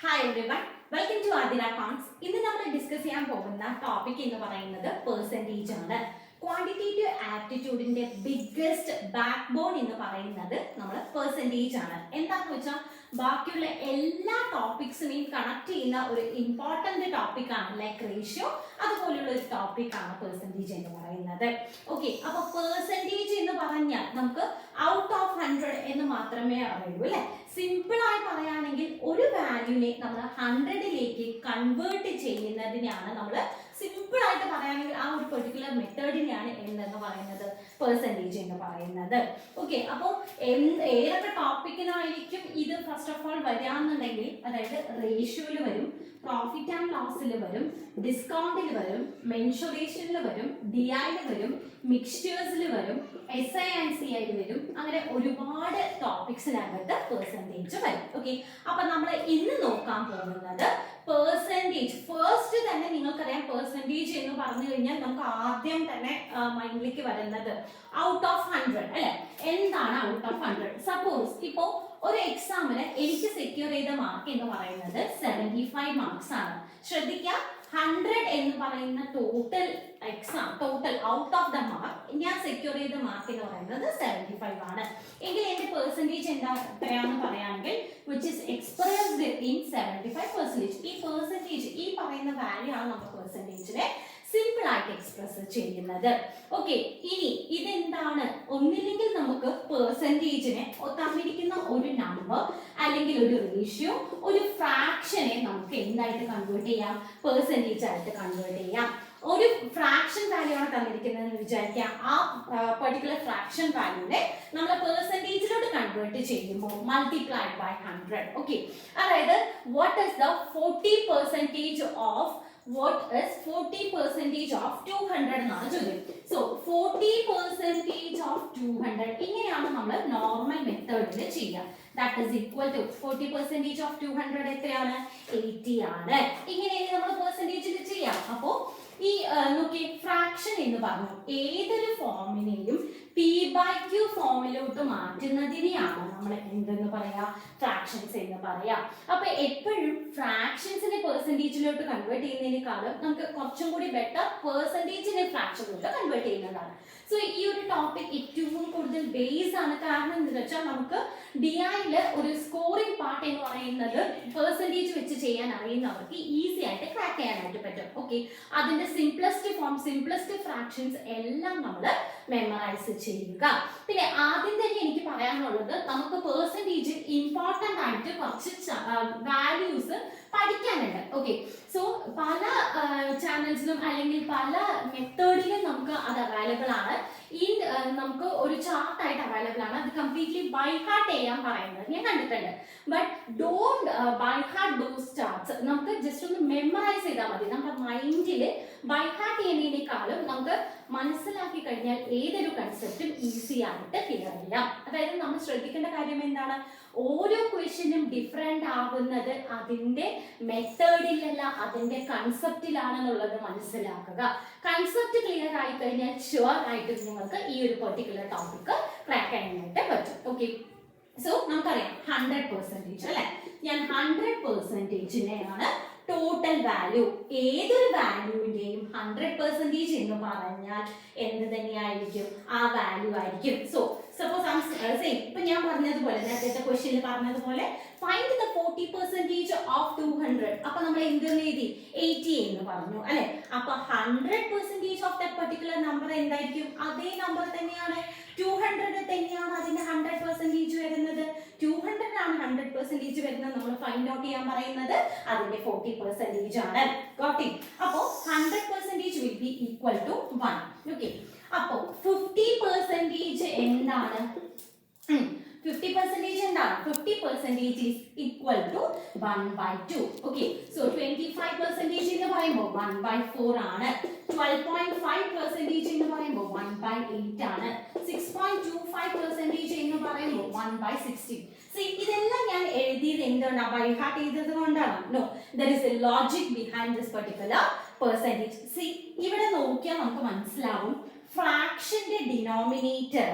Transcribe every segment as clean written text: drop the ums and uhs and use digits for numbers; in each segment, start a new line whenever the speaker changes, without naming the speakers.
Hi everyone, welcome to Adila accounts. ഇന്ന് നമ്മൾ discuss ചെയ്യാൻ പോകുന്ന ടോപ്പിക് എന്ന് പറയുന്നത് പെർസെൻറ്റേജ് ആണ്. ക്വാണ്ടിറ്റേറ്റീവ് ആപ്റ്റിറ്റ്യൂഡിന്റെ ബിഗ്ഗസ്റ്റ് ബാക്ക് ബോൺ എന്ന് പറയുന്നത് നമ്മൾ പെർസെൻറ്റേജ് ആണ്. എന്താണെന്ന് വെച്ചാൽ ബാക്കിയുള്ള എല്ലാ ടോപ്പിക്സിനെയും കണക്ട് ചെയ്യുന്ന ഒരു ഇമ്പോർട്ടന്റ് ടോപ്പിക്കാണ് ലൈക്ക് റേഷ്യോ, അതുപോലുള്ള ഒരു ടോപ്പിക്കാണ് പെർസെൻറ്റേജ് എന്ന് പറയുന്നത്. ഓക്കെ, അപ്പൊ പെർസെൻറ്റേജ് എന്ന് പറഞ്ഞാൽ നമുക്ക് ഔട്ട് ഓഫ് 100 എന്ന് മാത്രമേ അറിയൂ അല്ലെ. സിമ്പിൾ ആയി പറയുകയാണെങ്കിൽ ഒരു വാല്യൂനെ നമ്മൾ 100ലേക്ക് കൺവേർട്ട് ചെയ്യുന്നതിനാണ് നമ്മൾ സിമ്പിൾ ആയിട്ട് പറയുകയാണെങ്കിൽ ആ ഒരു പെർട്ടിക്കുലർ മെത്തേഡിനെയാണ് എന്തെന്ന് പറയുന്നത് പെർസെൻറ്റേജ് എന്ന് പറയുന്നത്. ഓക്കെ, അപ്പോൾ ഏതൊക്കെ ടോപ്പിക്കിനായിരിക്കും ഇത് ഫസ്റ്റ് ഓഫ് ഓൾ വരികയാണെന്നുണ്ടെങ്കിൽ, അതായത് റേഷ്യോയിൽ വരും, പ്രോഫിറ്റ് ആൻഡ് ലോസിൽ വരും, ഡിസ്കൗണ്ടിൽ വരും, മെൻഷുറേഷനിൽ വരും, ഡിഐയിൽ വരും, മിക്സ്ചേഴ്സിൽ വരും, SI&CI വരും. അങ്ങനെ ഒരുപാട് ടോപ്പിക്സിനകത്ത് പെർസെൻറ്റേജ് വരും. ഓക്കെ, അപ്പൊ നമ്മൾ ഇന്ന് നോക്കാൻ പോകുന്നത് പെർസെൻറ്റേജ്. ഫസ്റ്റ് തന്നെ നിങ്ങൾക്കറിയാം പെർസെൻറ്റേജ് എന്ന് പറഞ്ഞു കഴിഞ്ഞാൽ നമുക്ക് ആദ്യം തന്നെ മൈൻഡിലേക്ക് വരുന്നത് ഔട്ട് ഓഫ് 100 അല്ലെ. എന്താണ് ഔട്ട് ഓഫ് 100? സപ്പോസ് ഇപ്പോ ഒരു എക്സാമിന് എനിക്ക് സെക്യൂർ ചെയ്ത മാർക്ക് എന്ന് പറയുന്നത് 75 മാർക്സ് ആണ്. ശ്രദ്ധിക്കുക, 100 എന്ന് പറയുന്ന total exam, total out of the mark ഞാൻ സെക്യൂർ ചെയ്ത മാർക്ക് എന്ന് പറയുന്നത് 75 ആണ്. എങ്കിൽ എന്റെ പെർസെൻറ്റേജ് എന്താന്ന് പറയുകയാണെങ്കിൽ വിച്ച് ഇസ് എക്സ്പ്രസ്ഡ് ഇൻ 75%. ഈ പെർസെൻറ്റേജ്, ഈ പറയുന്ന വാല്യൂ ആണ് നമ്മൾ പെർസെൻറ്റേജിനെ സിമ്പിൾ ആയിട്ട് എക്സ്പ്രസ് ചെയ്യുന്നത്. ഓക്കെ, ഇനി ഇതെന്താണ്? ഒന്നില്ലെങ്കിൽ നമുക്ക് പെർസെൻറ്റേജിനെ തന്നിരിക്കുന്ന ഒരു നമ്പർ അല്ലെങ്കിൽ ഒരു റേഷ്യോ, ഒരു ഫ്രാക്ഷനെ നമുക്ക് എന്തായിട്ട് കൺവേർട്ട് ചെയ്യാം? പെർസെൻറ്റേജ് ആയിട്ട് കൺവേർട്ട് ചെയ്യാം. ഒരു ഫ്രാക്ഷൻ വാല്യൂ ആണ് തന്നിരിക്കുന്നതെന്ന് വിചാരിക്കാം. ആ പെർട്ടിക്കുലർ ഫ്രാക്ഷൻ വാല്യൂനെ നമ്മൾ പെർസെൻറ്റേജിലോട്ട് കൺവേർട്ട് ചെയ്യുമ്പോൾ മൾട്ടിപ്ലൈഡ് ബൈ 100. ഓക്കെ, അതായത് what is the 40% of what is 40% of 200 എന്നാണ് ചോദ്യം. സോ 40% of 200 ഇങ്ങനെയാണ് നമ്മൾ നോർമൽ മെത്തേഡിൽ ചെയ്യുക. That is equal to 40% of 200 എത്രയാണ്? 80 ആണ്. ഇങ്ങനെയാണ് നമ്മൾ പെർസെൻറ്റേജിൽ ചെയ്യാം. അപ്പോ ഈ നോക്കി, ഫ്രാക്ഷൻ എന്ന് പറഞ്ഞു ഏതൊരു ഫോമിനെയും P/Q ഫോമിലോട്ട് മാറ്റുന്നതിനെയാണ് നമ്മൾ എന്തെന്ന് പറയാ? ഫ്രാക്ഷൻസ് എന്ന് പറയാ. അപ്പൊ എപ്പോഴും ഫ്രാക്ഷൻസിനെ പെർസെൻറ്റേജിലോട്ട് കൺവേർട്ട് ചെയ്യുന്നതിനേക്കാളും നമുക്ക് കുറച്ചും കൂടി ബെറ്റർ പെർസെൻറ്റേജിനെ ഫ്രാക്ഷനിലോട്ട് കൺവേർട്ട് ചെയ്യുന്നതാണ്. സോ ഈ ഒരു ടോപ്പിക് ഏറ്റവും കൂടുതൽ ബേസ് ആണ്. കാരണം എന്താണെന്ന് വെച്ചാൽ നമുക്ക് DIയില് ഒരു സ്കോറിംഗ് പാർട്ട് എന്ന് പറയുന്നത് പെർസെൻറ്റേജ് വെച്ച് ചെയ്യാൻ അറിയുന്നവർക്ക് ഈസി ആയിട്ട് ക്രാക്ക് ചെയ്യാനായിട്ട് പറ്റും. ഓക്കെ, അതിന്റെ സിംപ്ലസ്റ്റ് ഫോം, സിംപ്ലസ്റ്റ് ഫ്രാക്ഷൻസ് എല്ലാം നമ്മൾ മെമ്മറൈസ് ചെയ്യുക. പിന്നെ ആദ്യം തന്നെ എനിക്ക് പറയാനുള്ളത്, നമുക്ക് പെർസെൻറ്റേജ് ഇമ്പോർട്ടൻ്റ് ആയിട്ട് കുറച്ച് വാല്യൂസ് പഠിക്കാനുണ്ട്. ഓക്കെ, സോ പല ചാനൽസിലും അല്ലെങ്കിൽ പല മെത്തേഡിലും നമുക്ക് അത് അവൈലബിൾ ആണ്. ഈ നമുക്ക് ഒരു ചാർട്ട് ആയിട്ട് അവൈലബിൾ ആണ്. അത് കംപ്ലീറ്റ്ലി ബൈ ഹാർട്ട് ചെയ്യാൻ പറയുന്നത് ഞാൻ കണ്ടിട്ടുണ്ട്. But don't by heart those charts. നമുക്ക് ജസ്റ്റ് ഒന്ന് മെമ്മറൈസ് ചെയ്താൽ മതി. നമ്മുടെ മൈൻഡിൽ ബൈ ഹാർട്ട് ചെയ്യുന്നതിനേക്കാളും നമുക്ക് മനസ്സിലാക്കി കഴിഞ്ഞാൽ ഏതൊരു കൺസെപ്റ്റും ഈസി ആയിട്ട് ക്ലിയർ ചെയ്യാം. അതായത് നമ്മൾ ശ്രദ്ധിക്കേണ്ട കാര്യം എന്താണ്? ഓരോ ക്വസ്റ്റ്യനും ഡിഫറെന്റ് ആകുന്നത് അതിന്റെ മെത്തേഡിലല്ല, അതിന്റെ കൺസെപ്റ്റിലാണെന്നുള്ളത് മനസ്സിലാക്കുക. കൺസെപ്റ്റ് ക്ലിയർ ആയി കഴിഞ്ഞാൽ ഷുവർ ആയിട്ട് നിങ്ങൾക്ക് ഈ ഒരു പെർട്ടിക്കുലർ ടോപ്പിക് ക്രാക്ക് ചെയ്യാനായിട്ട് പറ്റും. ഓക്കെ, സോ നമുക്കറിയാം 100% അല്ലെ. ഞാൻ 100%നെയാണ് ടോട്ടൽ വാല്യൂ, ഏതൊരു വാല്യൂവിന്റെയും 100% എന്ന് പറഞ്ഞാൽ എന്ത് തന്നെയായിരിക്കും? ആ വാല്യൂ ആയിരിക്കും. സോ സപ്പോസ് ഇപ്പൊ ഞാൻ പറഞ്ഞതുപോലെ, നേരത്തെ ക്വസ്റ്റ്യനിൽ പറഞ്ഞതുപോലെ ഫൈൻഡ് ദ 40% ഓഫ് 200. അപ്പൊ നമ്മൾ എന്തെന്ന് എഴുതി? 80 എന്ന് പറഞ്ഞു അല്ലെ. അപ്പൊ 100% ഓഫ് ദ പെർട്ടിക്കുലർ നമ്പർ എന്തായിരിക്കും? അതേ നമ്പർ തന്നെയാണ്, 200 തന്നെയാണ് അതിന്റെ 100% വരുന്നത്. 200 ആണ് 100% വരുന്നത്. നമ്മൾ ഫൈൻഡ് ഔട്ട് ചെയ്യാൻ പറയുന്നത് അതിന്റെ 40% ആണ്. Got it? അപ്പോ 100% will be equal to 1. Okay, അപ്പോ 50% എന്താണ്? 50% എന്താണ്? 50% is equal to 1/2. Okay, so 25% എന്ന് പറയുമ്പോൾ 1/4 ആണ്. 12.5% എന്ന് പറയുമ്പോൾ 1/8 ആണ്. 6.25% എന്ന് പറയുമ്പോൾ 1/16. See, ഇതെല്ലാം ഞാൻ എഴുതിയത് എന്താണ്? ബൈ ഹാർട്ട് ചെയ്തത് കൊണ്ടാണ്? No, there is a logic behind this particular percentage. See, ഇവിടെ നോക്കിയാൽ നമുക്ക് മനസ്സിലാവും ഫ്രാക്ഷന്റെ ഡിനോമിനേറ്റർ,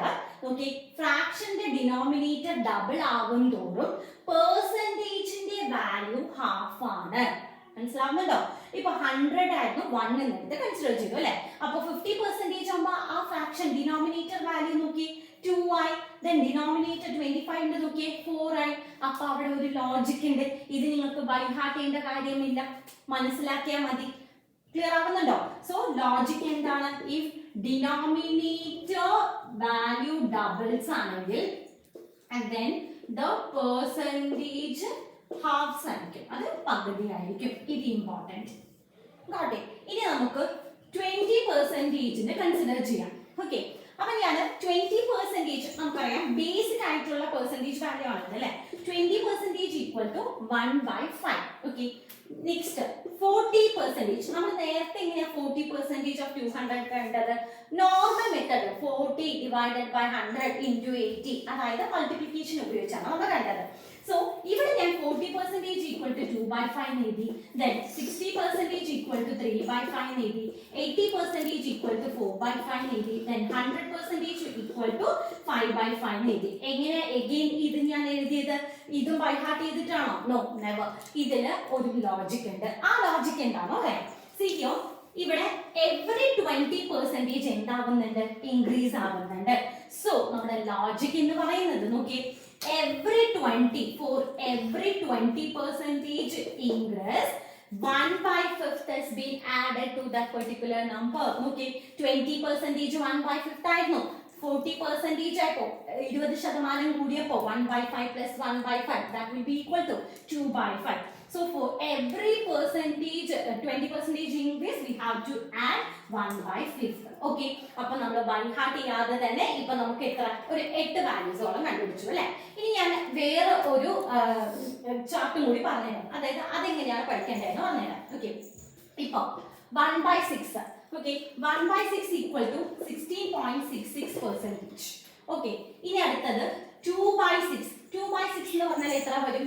ഓക്കെ, ഫ്രാക്ഷന്റെ ഡിനോമിനേറ്റർ ഡബിൾ ആകും തോറും പെർസെൻറ്റേജിന്റെ വാല്യൂ ഹാഫ് ആണ്. മനസ്സിലാവുന്നുണ്ടോ? ഇപ്പൊ 100 ആയിരുന്നു 1 എന്ന് കൺസിഡർ ചെയ്തു അല്ലെ. അപ്പൊ 50% ആകുമ്പോ ആ ഫ്രാക്ഷൻ ഡിനോമിനേറ്റർ വാല്യൂ നോക്കി 2 ആയി. ദെൻ ഡിനോമിനേറ്റർ 25 നോക്കിയേ 4 ആയി. അപ്പൊ അവിടെ ഒരു ലോജിക് ഉണ്ട്. ഇത് നിങ്ങൾക്ക് ബൈ ഹാർട്ട് ചെയ്യേണ്ട കാര്യമില്ല, മനസ്സിലാക്കിയാൽ മതി. ക്ലിയർ ആവുന്നുണ്ടോ? സോ ലോജിക് എന്താണ്? ഇഫ് ഡിനോമിനേറ്റർ വാല്യൂ ഡബിൾസ് ആണെങ്കിൽ and then the percentage halves ആയിരിക്കും, അത് പകുതി ആയിരിക്കും. ഇത് ഇമ്പോർട്ടൻറ്റ്. Got it. ഇനി നമുക്ക് 20% കൺസിഡർ ചെയ്യാം. ഓക്കെ, അപ്പൊ ഞാൻ 20% നമുക്കറിയാം ബേസിക് ആയിട്ടുള്ള പെർസെന്റേജ് വാല്യൂ ആണത് അല്ലെ. 20% ഈക്വൽ ടു 1/5. Okay, next 40%. നമ്മൾ നേരത്തെ എങ്ങനെയാ 40% ഓഫ് 200 കണ്ടത്? Normal method 40 divided by 100 into 80, അതായത് മൾട്ടിപ്ലിക്കേഷൻ ഉപയോഗിച്ചാണ് നമ്മൾ കണ്ടത്. സോ ഇവിടെ ഞാൻ 40% ഈക്വൽ ടു 2/5 എഴുതി. ദെൻ 60% ഈക്വൽ ടു 3/5 എഴുതി. 80% ഈക്വൽ ടു 4/5 എഴുതി. ദെൻ 100% ഈക്വൽ ടു 5/5 എഴുതി. എങ്ങനെ എഗെയിൻ ഇത് ഞാൻ എഴുതിയത്? ഇതും ബൈ ഹാർട്ട് ചെയ്തിട്ടാണോ? No, never. ഇതിന് ഒരു ലോജിക് ഉണ്ട്. ആ ലോജിക് എന്താണോ അറിയാം. സിയോ ഇവിടെ എവറി 20% എന്താവുന്നുണ്ട്? ഇൻക്രീസ് ആവുന്നുണ്ട്. സോ നമ്മുടെ ലോജിക് എന്ന് പറയുന്നത് നോക്കിയേ, every 20 for every 20% increase 1/5 has been added to that particular number. Okay, 20% 1/5 ആയിരുന്നു. 40% ആയപ്പോ 20% കൂടിയപ്പോ 1/5 plus 1/5 that will be equal to 2/5. So for every percentage 20% increase we have to add 1/5. Okay, അപ്പോൾ നമ്മൾ by heart ചെയ്യാതെ തന്നെ ഇപ്പൊ നമുക്ക് എത്ര ഒരു 8 വാല്യൂസോളം കണ്ടുപിടിച്ചു അല്ലെ. ഇനി ഞാൻ വേറെ ഒരു ചാർട്ടും കൂടി പറഞ്ഞുതരാം, അതായത് അതെങ്ങനെയാണ് പഠിക്കേണ്ടതെന്ന് പറഞ്ഞുതരാം. ഓക്കെ, ഇപ്പൊ 1/6. Okay, 1/6 equal to 16.66%. ഓക്കെ, ഇനി അടുത്തത് 2/6. 2/6 എന്ന് പറഞ്ഞാൽ എത്ര വരും?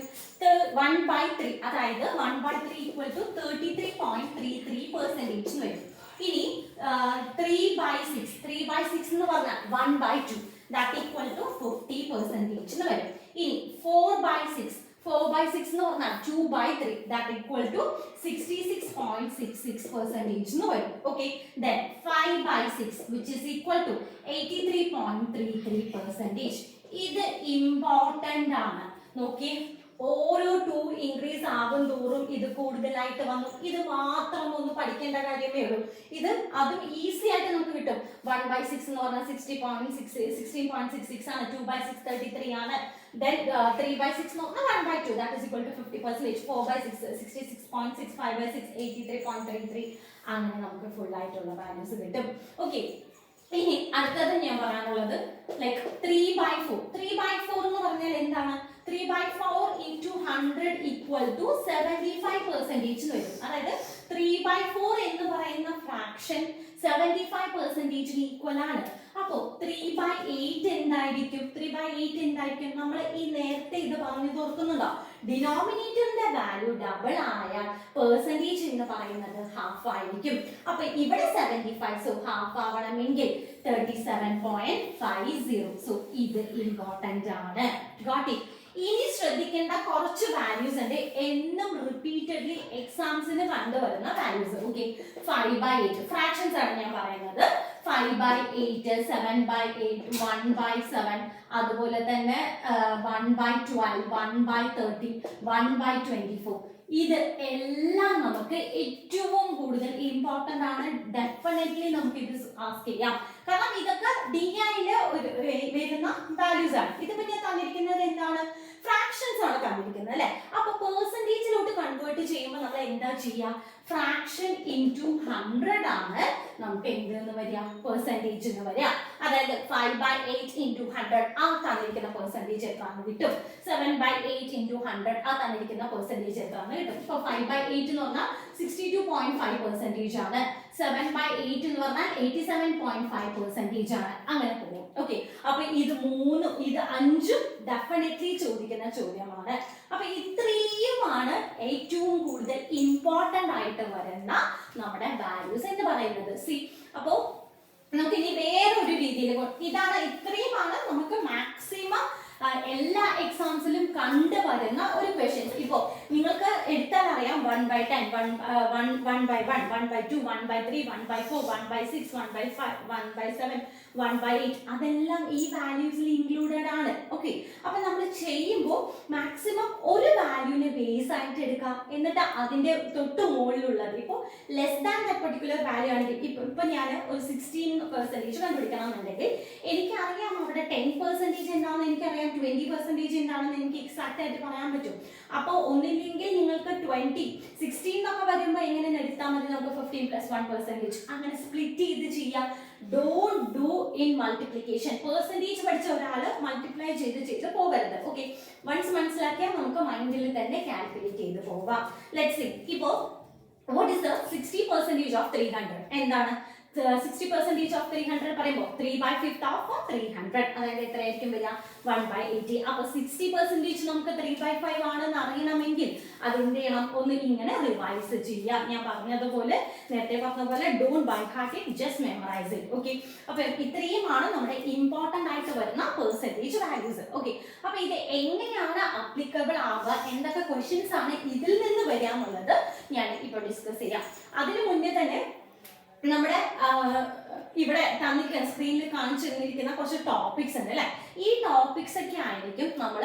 1/3. അതായത് 1/3 ഈക്വൽ ടു 33.33% വരും. ഇനി 3/6. 3/6 എന്ന് പറഞ്ഞാൽ 1/2. ദാറ്റ് ഈക്വൽ ടു 40% വരും. ഇനി 4/6. 4/6 എന്ന് പറഞ്ഞാൽ 2/3. ദാറ്റ് ഈക്വൽ ടു 66.66% വരും. Okay, then 5/6 which is equal to 83.33%. ഇത് ഇമ്പോർട്ടന്റ് ആണ്. നോക്കിയേ, ഓരോ 2 ഇൻക്രീസ് ആകും തോറും ഇത് കൂടുതലായിട്ട് വന്നു. ഇത് മാത്രം ഒന്ന് പഠിക്കേണ്ട കാര്യമേ ഉള്ളൂ. ഇത് അതും ഈസി ആയിട്ട് നമുക്ക് കിട്ടും. 1/6 എന്ന് പറഞ്ഞാൽ 16.66 ആണ്. 2/6 33 ആണ്. Then 3/6 എന്ന് പറഞ്ഞാൽ 1/2 that is equal to 50%. 4/6 66.6. 5/6 83.33. അങ്ങനെ നമുക്ക് ഫുൾ ആയിട്ടുള്ള വാല്യൂസ് കിട്ടും. ഓക്കെ, ഇനി അടുത്തത് ഞാൻ പറയാനുള്ളത് ലൈക്ക് 3/4. 3/4 എന്ന് പറഞ്ഞാൽ എന്താണ്? 3/4 into 100 equal to 75% വരും. അതായത് 3/4 എന്ന് പറയുന്ന ഫ്രാക്ഷൻ 75% ഈക്വൽ ആണ്. അപ്പോ 3/8 എന്തായിരിക്കും? 3/8 എന്തായിരിക്കും? നമ്മൾ ഈ നേരത്തെ ഇത് പറഞ്ഞു ഓർക്കുന്നുണ്ടോ? ഡിനോമിനേറ്ററിന്റെ വാല്യൂ ഡബിൾ ആയാൽ പെർസെന്റേജ് എന്ന് പറയുന്നത് ഹാഫ് ആയിരിക്കും. അപ്പൊ ഇവിടെ 75, സോ ഹാഫ് ആവണമെങ്കിൽ 37.50. സോ ഇത് ഇമ്പോർട്ടന്റ് ആണ്. Got it. ഇനി ശ്രദ്ധിക്കേണ്ട കുറച്ച് വാല്യൂസ് ഉണ്ട്, എന്നും റിപ്പീറ്റഡ്ലി എക്സാംസിന് കണ്ടുവരുന്ന വാല്യൂസ്. ഓക്കെ, 5/8 ഫ്രാക്ഷൻസ് ആണ് ഞാൻ പറയുന്നത്. 5/8, 7/8, 1/7, അതുപോലെ തന്നെ 1/12, 1/30, 1/24. ഇത് എല്ലാം നമുക്ക് ഏറ്റവും കൂടുതൽ ഇമ്പോർട്ടന്റ് ആണ്. ഡെഫിനറ്റ്ലി നമുക്ക് ഇത് ആസ്ക് ചെയ്യാം, കാരണം ഇതൊക്കെ DIയില് വരുന്ന വാല്യൂസ് ആണ്. ഇതിപ്പോ ഞാൻ തന്നിരിക്കുന്നത് എന്താണ്? ഫ്രാക്ഷൻസ് ആണ് തന്നിരിക്കുന്നത് അല്ലെ. അപ്പൊ പെർസെന്റേജിലോട്ട് കൺവേർട്ട് ചെയ്യുമ്പോൾ നമ്മൾ എന്താ ചെയ്യാ? ഫ്രാക്ഷൻ ഇൻറ്റു 100 ആണ് നമുക്ക് എന്തെന്ന് വരിക? പെർസെന്റേജ് എന്ന് വരിക. അതായത് 5/8 into 100 ആ തന്നിരിക്കുന്ന പെർസെന്റേജ് എത്രയാണ് കിട്ടും. 7/8 into 100 ആ തന്നിരിക്കുന്ന പെർസെന്റേജ് എത്രയാണ് കിട്ടും. ഇപ്പൊ 5/8 എന്ന് പറഞ്ഞാൽ 62.5% ആണ്. 7/8 എന്ന് പറഞ്ഞാൽ 87.5% ആണ്. അങ്ങനെ പോകും. ഓക്കെ, അപ്പൊ ഇത് 3, ഇത് 5 ഡെഫിനറ്റ്ലി ചോദിക്കുന്ന ചോദ്യമാണ്. അപ്പൊ ഇത്രയുമാണ് ഏറ്റവും കൂടുതൽ ഇമ്പോർട്ടന്റ് ആയിട്ട് വരുന്ന നമ്മുടെ വാല്യൂസ് എന്ന് പറയുന്നത്. സി, അപ്പോ നമുക്ക് ഇനി വേറൊരു രീതിയിൽ ഇത്രയുമാണ് നമുക്ക് മാക്സിമം എല്ലാ എക്സാംസിലും കണ്ടുവരുന്ന ഒരു ക്വസ്റ്റ്യൻസ്. ഇപ്പോ by 10, 1 by 1, 1 by 2, 1 by 3, 1 by 4, 1 by 6, 1 by 5, 1 by 7, 1 by 8 അതെല്ലാം ഈ വാല്യൂസിൽ ഇൻക്ലൂഡഡ് ആണ്. ഓക്കെ, അപ്പൊ നമ്മൾ ചെയ്യുമ്പോൾ മാക്സിമം ഒരു വാല്യൂവിനെ ബേസ് ആയിട്ട് എടുക്കാം, എന്നിട്ട് അതിന്റെ തൊട്ട് മുകളിലുള്ളത് ഇപ്പോൾ less than that particular value ആണെങ്കിൽ ഇപ്പൊ ഞാൻ ഒരു 16% കണ്ടുപിടിക്കണമെന്നുണ്ടെങ്കിൽ എനിക്കറിയാം അവിടെ 10% എന്താണെന്ന് എനിക്കറിയാം, 20% എന്താണെന്ന് എനിക്ക് എക്സാക്ട് ആയിട്ട് പറയാൻ പറ്റും. അപ്പോൾ ഒന്നില്ലെങ്കിൽ നിങ്ങൾക്ക് 20, 16 എന്നൊക്കെ വരുമ്പോൾ എങ്ങനെ എടുത്താൽ മതി, നമുക്ക് 15 + 1% അങ്ങനെ സ്പ്ലിറ്റ് ചെയ്ത് ചെയ്യാം. Don't do in multiplication. Percentage പഠിച്ച ഒരാൾ മൾട്ടിപ്ലൈ ചെയ്ത് പോകരുത്. ഓക്കെ, വൺസ് മനസ്സിലാക്കിയാൽ നമുക്ക് മൈൻഡിൽ തന്നെ കാൽക്കുലേറ്റ് ചെയ്ത് പോവാം. ലെറ്റ്സ് സീ, ഇപ്പോൾ what is the 60% of 300? എന്താണ് 60% of 300 പറയുമ്പോൾ 3/5 of 300, അതായത് എത്രയായിരിക്കും വരിക, 1/80. അപ്പൊ 60% നമുക്ക് 3/5 ആണെന്ന് അറിയണമെങ്കിൽ അതെന്ത് ചെയ്യണം, ഒന്ന് ഇങ്ങനെ റിവൈസ് ചെയ്യാം. ഞാൻ പറഞ്ഞതുപോലെ നേരത്തെ പറഞ്ഞ പോലെ don't by heart it, just memorise it. Okay, അപ്പൊ ഇത്രയുമാണ് നമ്മുടെ ഇമ്പോർട്ടന്റ് ആയിട്ട് വരുന്ന പെർസെന്റേജ് വാല്യൂസ്. ഓക്കെ, അപ്പൊ ഇത് എങ്ങനെയാണ് അപ്ലിക്കബിൾ ആവുക, എന്തൊക്കെ ക്വസ്റ്റ്യൻസ് ആണ് ഇതിൽ നിന്ന് വരാമെന്നുള്ളത് ഞാൻ ഇപ്പോൾ ഡിസ്കസ് ചെയ്യാം. അതിനു മുന്നേ തന്നെ നമ്മുടെ ഇവിടെ തന്നിരിക്കുന്ന സ്ക്രീനിൽ കാണിച്ചു തന്നിരിക്കുന്ന കുറച്ച് ടോപ്പിക്സ് ഉണ്ട് അല്ലെ. ഈ ടോപ്പിക്സ് ഒക്കെ ആയിരിക്കും നമ്മൾ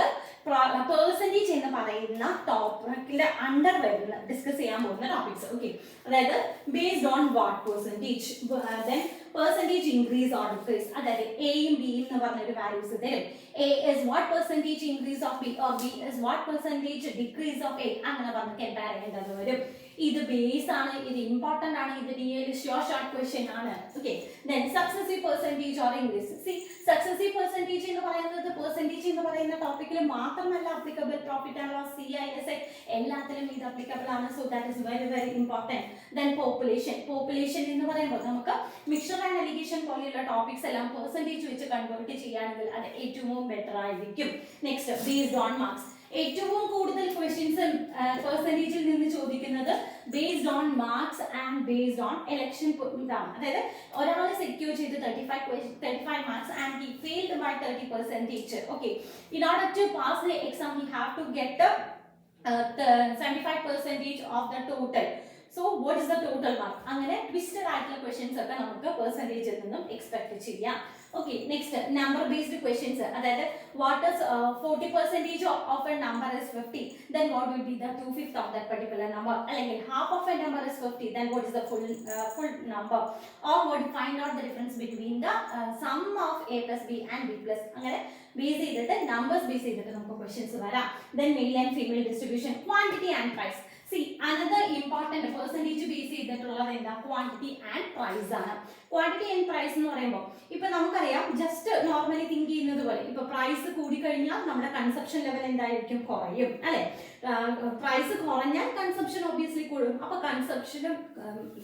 പെർസെൻറ്റേജ് എന്ന് പറയുന്ന ടോപ്പിക്കിന്റെ അണ്ടർ വരുന്ന ഡിസ്കസ് ചെയ്യാൻ പോകുന്ന ടോപ്പിക്സ്. ഓക്കെ, അതായത് based on what percentage, then percentage increase or decrease, അതായത് എയും ബിയും എന്ന് പറഞ്ഞൊരു വാല്യൂസ് തരും. A is what percentage increase of B or B is what percentage decrease of A, അങ്ങനെ പറഞ്ഞ് കമ്പയർ ചെയ്യേണ്ടത് വരും. ഇത് ബേസ് ആണ്, ഇത് ഇമ്പോർട്ടന്റ് ആണ്, ഇത് റിയലി ഷോർട്ട് ക്വസ്റ്റ്യൻ ആണ്. Okay, then successive percentage or increase. See, successive percentage എന്ന് പറയുന്നത് പെർസെൻറ്റേജ് എന്ന് പറയുന്ന ടോപ്പിക്കിൽ മാത്രമല്ല applicable, profit and loss, CISA എല്ലാത്തിലും ഇത് അപ്ലിക്കബിൾ ആണ്. So that is very very important. Then population എന്ന് പറയുമ്പോൾ നമുക്ക് മിക്സർ ആൻഡ് അലിഗേഷൻ പോലെയുള്ള ടോപ്പിക്സ് എല്ലാം പെർസെൻറ്റേജ് വെച്ച് കൺവേർട്ട് ചെയ്യുകയാണെങ്കിൽ അത് ഏറ്റവും ബെറ്റർ ആയിരിക്കും. Next, based on marks. ഏറ്റവും കൂടുതൽ ക്വസ്റ്റ്യൻസ് പെർസെൻറ്റേജിൽ നിന്ന് ചോദിക്കുന്നത് based on marks and based on election ഇതാണ്. അതായത് ഒരാൾ സെക്യൂർ ചെയ്ത് 35 marks and he failed by 30%. Okay, in order to pass the exam he have to get 75% of the total. So what is the total mark? അങ്ങനെ twisted ആയിട്ടുള്ള questions ഒക്കെ നമുക്ക് പെർസെൻറ്റേജിൽ നിന്നും എക്സ്പെക്ട് ചെയ്യാം. Okay, next number based questions. അതായത് what is 40% of a number is 50, then what will be the 2/5 of that particular number? അല്ലെങ്കിൽ half of a number is 50, then what is the full number? Or what find out the difference between the sum of a plus b and b plus. അങ്ങനെ base ചെയ്തിട്ട് numbers base ചെയ്തിട്ട് നമുക്ക് questions വരാം. then male and female distribution, quantity and price. See, another important percentage base ചെയ്തിട്ടുള്ളത് എന്താ, quantity and price ആണ്. Quantity and price എന്ന് പറയുമ്പോൾ ഇപ്പൊ നമുക്കറിയാം, ജസ്റ്റ് നോർമലി തിങ്ക് ചെയ്യുന്നത് പോലെ ഇപ്പൊ പ്രൈസ് കൂടിക്കഴിഞ്ഞാൽ നമ്മുടെ കൺസപ്ഷൻ ലെവൽ എന്തായിരിക്കും, കുറയും അല്ലെ. പ്രൈസ് കുറഞ്ഞാൽ കൺസപ്ഷൻ ഒബ്വിയസ്ലി കൂടും. അപ്പൊ കൺസപ്ഷനും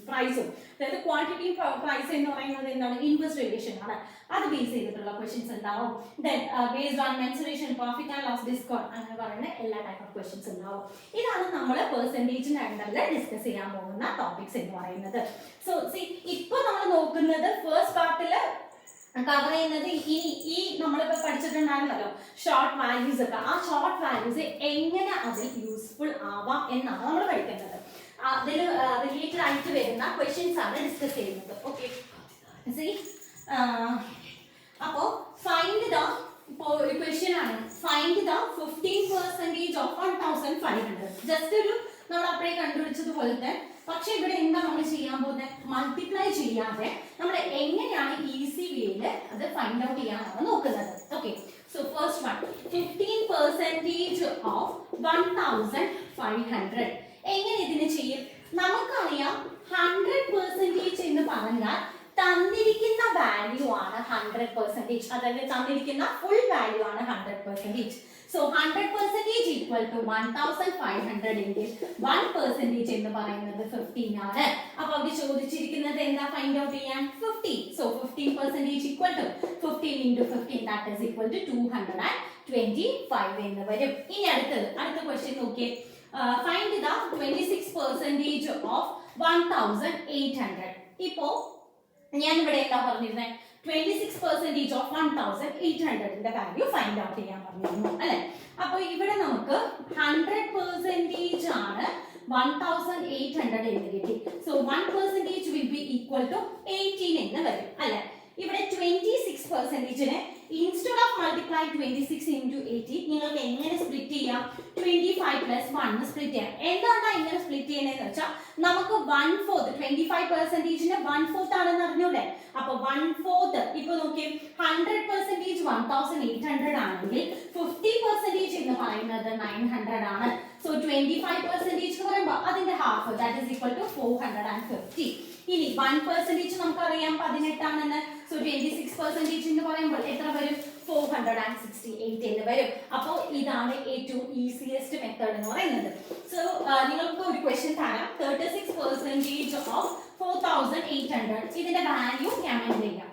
പ്രൈസും, അതായത് ക്വാണ്ടിറ്റിയും പ്രൈസ് എന്ന് പറയുന്നത് എന്താണ്, ഇൻവേഴ്സ് റിലേഷൻ ആണ്. അത് ബേസ് ചെയ്തിട്ടുള്ള ക്വസ്റ്റ്യൻസ് ഉണ്ടാവും. Then based on mensuration, profit and loss, discount, അങ്ങനെ പറയുന്ന എല്ലാ ടൈപ്പ് ഓഫ് ക്വസ്റ്റ്യൻസ് ഉണ്ടാവും. ഇതാണ് നമ്മൾ പെർസെൻറ്റേജിന്റെ അണ്ടറിൽ ഡിസ്കസ് ചെയ്യാൻ പോകുന്ന ടോപ്പിക്സ് എന്ന് പറയുന്നത്. സോ സി, ഇപ്പൊ നമ്മൾ നോക്കുന്നത് ഫസ്റ്റ് പാർട്ടില് കവർ ചെയ്യുന്നത് ഈ നമ്മളിപ്പോ പഠിച്ചിട്ടുണ്ടായിരുന്നല്ലോ ഷോർട്ട് വാല്യൂസ് ഒക്കെ. ആ ഷോർട്ട് വാല്യൂസ് എങ്ങനെ അതിൽ യൂസ്ഫുൾ ആവാം എന്നാണ് നമ്മൾ പഠിക്കുന്നത്. അതിൽ റിലേറ്റഡ് ആയിട്ട് വരുന്ന ക്വസ്റ്റ്യൻസ് ആണ് ഡിസ്കസ് ചെയ്യുന്നത്. ഓക്കെ, സി, അപ്പോ ഫൈൻഡ് ദ, ഇപ്പോൾ ഒരു ക്വസ്റ്റ്യൻ ആണ്, ഫൈൻഡ് ദ 15% ഓഫ് 1500. ജസ്റ്റ് ഒരു നമ്മൾ അപ്പോഴേ കണ്ടുപിടിച്ചതുപോലത്തെ, പക്ഷെ ഇവിടെ എന്താ നമ്മൾ ചെയ്യാൻ പോകുന്നത്, മൾട്ടിപ്ലൈ ചെയ്യാതെ നമ്മൾ എങ്ങനെയാണ് ഈസി വേയില് അത് ഫൈൻഡ് ഔട്ട് ചെയ്യാനാണ് നോക്കുന്നത്. Okay, so first one, 15% of 1500. എങ്ങനെ ഇതിന് ചെയ്യും? നമുക്കറിയാം 100% എന്ന് പറഞ്ഞാൽ തന്നിരിക്കുന്ന വാല്യൂ ആണ് 100%, അതായത് തന്നിരിക്കുന്ന ഫുൾ വാല്യൂ ആണ് 100%. So 100% equal to 1500 എങ്കിൽ 1% എന്ന് പറയുന്നത് 15 ആണ്. അപ്പൊ അവർ ചോദിച്ചിരിക്കുന്നത് എന്താ ഫൈൻഡ് ഔട്ട് ചെയ്യാൻ, 50. So 15% equal to 15 into 15, that is equal to 225 എന്ന് വരും. ഇനി അടുത്ത ക്വസ്റ്റ്യൻ നോക്കിയേ, ഫൈൻഡ് ദ 26% ഓഫ് 1800. ഇപ്പോ ഞാൻ ഇവിടെ എന്താ പറഞ്ഞിരുന്നത്, 26% ഓഫ് 1800ന്റെ വാല്യൂ ഫൈൻഡ് ഔട്ട് ചെയ്യാൻ പറഞ്ഞിരുന്നു അല്ലെ. അപ്പൊ ഇവിടെ നമുക്ക് 100% ആണ് 1800 എന്ന് കിട്ടി. So 1% will be equal to 18 എന്ന് വരും അല്ലെ. ഇവിടെ 26%നെ ഇൻസ്റ്റെഡ് ഓഫ് മൾട്ടിപ്ലൈ 26 into 18 നിങ്ങൾക്ക് എങ്ങനെ സ്പ്ലിറ്റ് ചെയ്യാം? 25 plus 1 സ്പ്ലിറ്റ് ചെയ്യാം. എന്താണ് ഇങ്ങനെ സ്പ്ലിറ്റ് ചെയ്യുന്നതെന്ന് വെച്ചാൽ നമുക്ക് 1/4 25%നെ 1/4 ആണെന്ന് അറിഞ്ഞൂടെ. അപ്പൊ 1/4 ഇപ്പൊ നോക്കിയേ 100% 1800 ആണെങ്കിൽ 50% എന്ന് പറയുന്നത് 900 ആണ്. സോ 25% എന്ന് പറയുമ്പോൾ അതിന്റെ half that is equal to 450. ഇനി 1% നമുക്കറിയാം 18 ആണെന്ന്. സോ 26% എന്ന് പറയുമ്പോൾ എത്ര വരും? 468 എന്ന് വരും. അപ്പോൾ ഇതാണ് ഏറ്റവും ഈസിയസ്റ്റ് മെത്തേഡ് എന്ന് പറയുന്നത്. സോ നിങ്ങൾക്ക് ഒരു ക്വസ്റ്റ്യൻ തരാം, 36% ഓഫ് 4800 ഇതിന്റെ വാല്യൂ ഞാൻ ചെയ്യാം.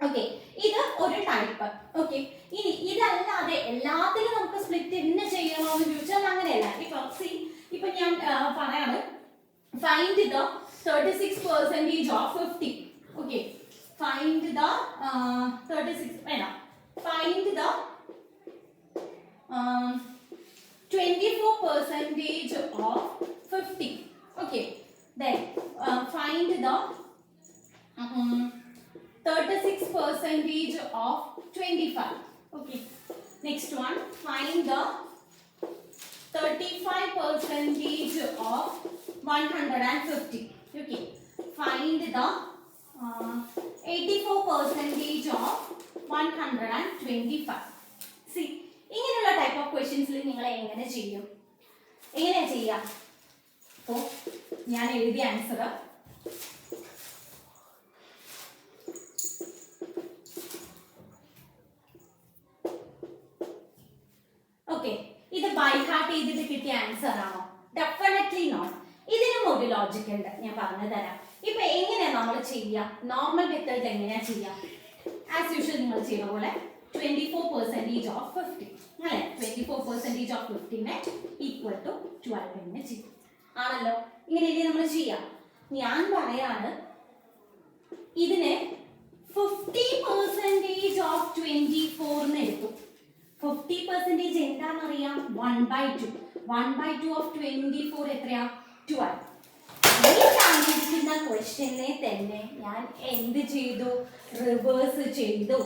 ഓക്കെ, ഇത് ഒരു ടൈപ്പ്. ഓക്കെ, ഇനി ഇതല്ലാതെ എല്ലാത്തിലും നമുക്ക് സ്പ്ലിറ്റ് തന്നെ ചെയ്യണോ എന്ന് ചോദിച്ചാൽ അങ്ങനെയല്ല. ഇപ്പൊ ഞാൻ പറയാണ്, find the 36% of 50. Okay, find the 36 find the 24% of 50. Okay, then find the 36% of 25. Okay, next one, find the 35% of 150. Okay, find the 84% of 125. See, ഇങ്ങനെയുള്ള ടൈപ്പ് ഓഫ് ക്വസ്റ്റ്യൻസിൽ നിങ്ങൾ എങ്ങനെ ചെയ്യും? എങ്ങനെ ചെയ്യാം? അപ്പോൾ ഞാൻ എഴുതിയ ആൻസർ ഓക്കെ, ഇത് ബൈ ഹാർട്ട് ചെയ്തിട്ട് കിട്ടിയ ആൻസർ ആണോ? Definitely not. ഇതിനും ഒരു ലോജിക് ഉണ്ട്, ഞാൻ പറഞ്ഞു തരാം. ഇപ്പൊ എങ്ങനെയാ നമ്മൾ ചെയ്യുക? നോർമൽ മെത്തേഡ് എങ്ങനെയാ ചെയ്യുക? ആസ് യൂഷ്വൽ നിങ്ങൾ ചെയ്യുന്ന പോലെ 24% of 50 അല്ലെ, 24% of 50നെ ഈക്വൽ ടു 12 എന്ന് ചെയ്യും ആണല്ലോ. ഇങ്ങനെയല്ലേ നമ്മൾ ചെയ്യാം. ഞാൻ പറയാണ്, ഇതിനെ 50% of 24 എന്ന് എടുത്തു. 50% എന്താണെന്നറിയാം? 1/2. 1/2 of 24 എത്രയാ? 12. ഈ തന്നിരിക്കുന്ന ക്വസ്റ്റ്യനെ തന്നെ ഞാൻ എന്ത് ചെയ്തു? റിവേഴ്സ് ചെയ്തു.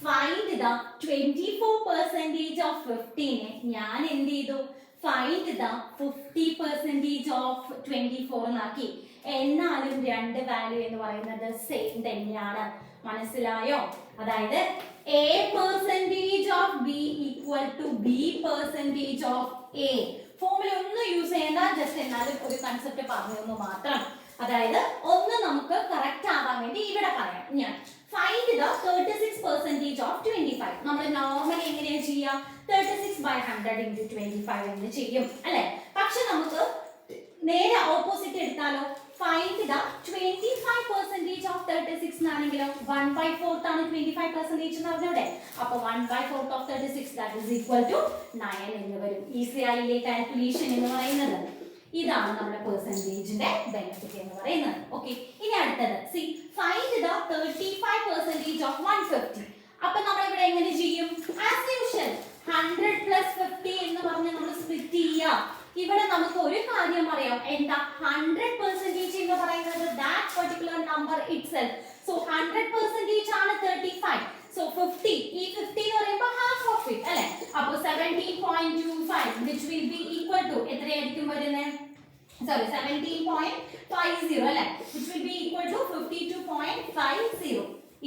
ഫൈൻഡ് ദ 24% of 50നെ ഞാൻ എന്ത് ചെയ്തു? ഫൈൻഡ് ദ 50% of 24 എന്നാക്കി. എന്നാലും രണ്ട് വാല്യൂ എന്ന് പറയുന്നത് സെയിം തന്നെയാണ്. മനസ്സിലായോ? അതായത് A% of B equal to B% of A. Formula ഒന്നും യൂസ് ചെയ്യേണ്ട, ജസ്റ്റ് എന്നാലും ഒരു കൺസെപ്റ്റ് പറഞ്ഞു മാത്രം. അതായത് ഒന്ന് നമുക്ക് കറക്റ്റ് ആവാൻ വേണ്ടി ഇവിടെ പറയാം ഞാൻ. Find the 36% of 25. നമ്മൾ നോർമലി എങ്ങനെയാ ചെയ്യാ? 36/100 into 25 എന്ന് ചെയ്യും അല്ലെ. പക്ഷെ നമുക്ക് നേരെ ഓപ്പോസിറ്റ് എടുത്താലോ? ഫൈൻഡ് ദ 25% of 36 ആണെങ്കിലോ 1/4 ആണ് 25% എന്ന് പറഞ്ഞൂടെ. അപ്പൊ 1/4 of 36 that is equal to 9 എന്ന് വരും. ഈസി ആയില്ലേ കാൽക്കുലേഷൻ എന്ന് പറയുന്നത്? ഇതാണ് നമ്മുടെ പെർസെന്റേജിന്റെ ബെനിഫിറ്റ് എന്ന് പറയുന്നത്. ഓക്കെ, ഇനി അടുത്തത് സി ഫൈൻഡ് ദ 35% of 150. അപ്പൊ നമ്മൾ ഇവിടെ എങ്ങനെ ചെയ്യും? ആസ് യൂഷ്വൽ 100 plus 50 എന്ന് പറഞ്ഞ് നമ്മൾ സ്പ്ലിറ്റ് ചെയ്യാം. ഇവിടെ നമുക്ക് ഒരു കാര്യം അറിയാം, എന്താ? 100% എന്ന് പറയുന്നത് that particular number itself. So 100% ആണ് 35. So 50, ഈ 50 എന്ന് പറയുമ്പോൾ half of it അല്ലേ. അപ്പോൾ 17.25 which will be equal to എത്രയായിരിക്കും വരുന്നത്? Sorry, 17.50 അല്ലേ, which will be equal to 52.50.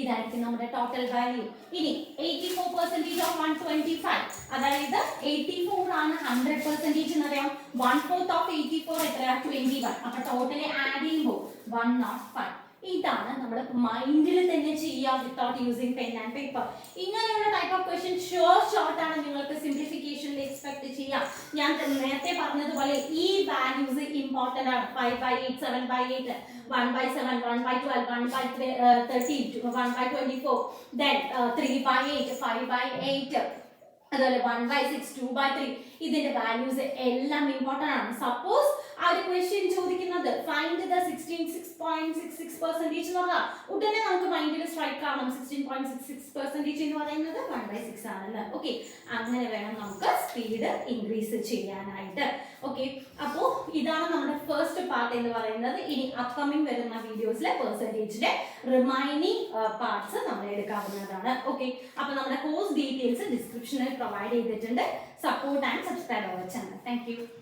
ഇതായിരിക്കും നമ്മുടെ ടോട്ടൽ വാല്യൂ. ഇനി 84% of 125, അതായത് 84 ആണ് 100% എന്നറിയാം. 1/4 of 84 എത്രയാ? 21. അപ്പൊ ടോട്ടലി ആഡ് ചെയ്യുമ്പോൾ 105. ഇതാണ് നമ്മൾ മൈൻഡിൽ തന്നെ ചെയ്യുക without using pen and paper. ഇങ്ങനെയുള്ള ടൈപ്പ് ഓഫ് ക്വസ്റ്റ്യൻ ഷോർട്ട് ആണ് നിങ്ങൾക്ക് സിംപ്ലിഫിക്കേഷനിൽ എക്സ്പെക്ട് ചെയ്യാം. ഞാൻ നേരത്തെ പറഞ്ഞതുപോലെ ഈ വാല്യൂസ് ഇമ്പോർട്ടന്റ് ആണ്. 5/8, 7/8, 1/7, 1/12, 1/13, 1/24, then 3/8, 5/8, അതുപോലെ 1/6, 2/3 ഇതിന്റെ വാല്യൂസ് എല്ലാം ഇമ്പോർട്ടന്റ് ആണ്. സപ്പോസ് ആ ഒരു ക്വസ്റ്റ്യൻ ചോദിക്കുന്നത് ഫൈൻഡ് ദ 16.66% എന്ന് പറഞ്ഞാൽ ഉടനെ നമുക്ക് മൈൻഡിൽ സ്ട്രൈക്ക് ആവണം 16.66% എന്ന് പറയുന്നത് 1/6 ആണെന്ന്. ഓക്കെ, അങ്ങനെ വേണം നമുക്ക് സ്പീഡ് ഇൻക്രീസ് ചെയ്യാനായിട്ട്. ഓക്കെ, അപ്പോൾ ഇതാണ് നമ്മുടെ ഫസ്റ്റ് പാർട്ട് എന്ന് പറയുന്നത്. ഇനി അപ്കമിങ് വരുന്ന വീഡിയോസിലെ പെർസെൻറ്റേജിന്റെ റിമൈനിങ് പാർട്സ് നമ്മൾ എടുക്കാവുന്നതാണ്. ഓക്കെ, അപ്പോൾ നമ്മുടെ കോഴ്സ് ഡീറ്റെയിൽസ് ഡിസ്ക്രിപ്ഷനിൽ പ്രൊവൈഡ് ചെയ്തിട്ടുണ്ട്. Support and subscribe our channel. Thank U.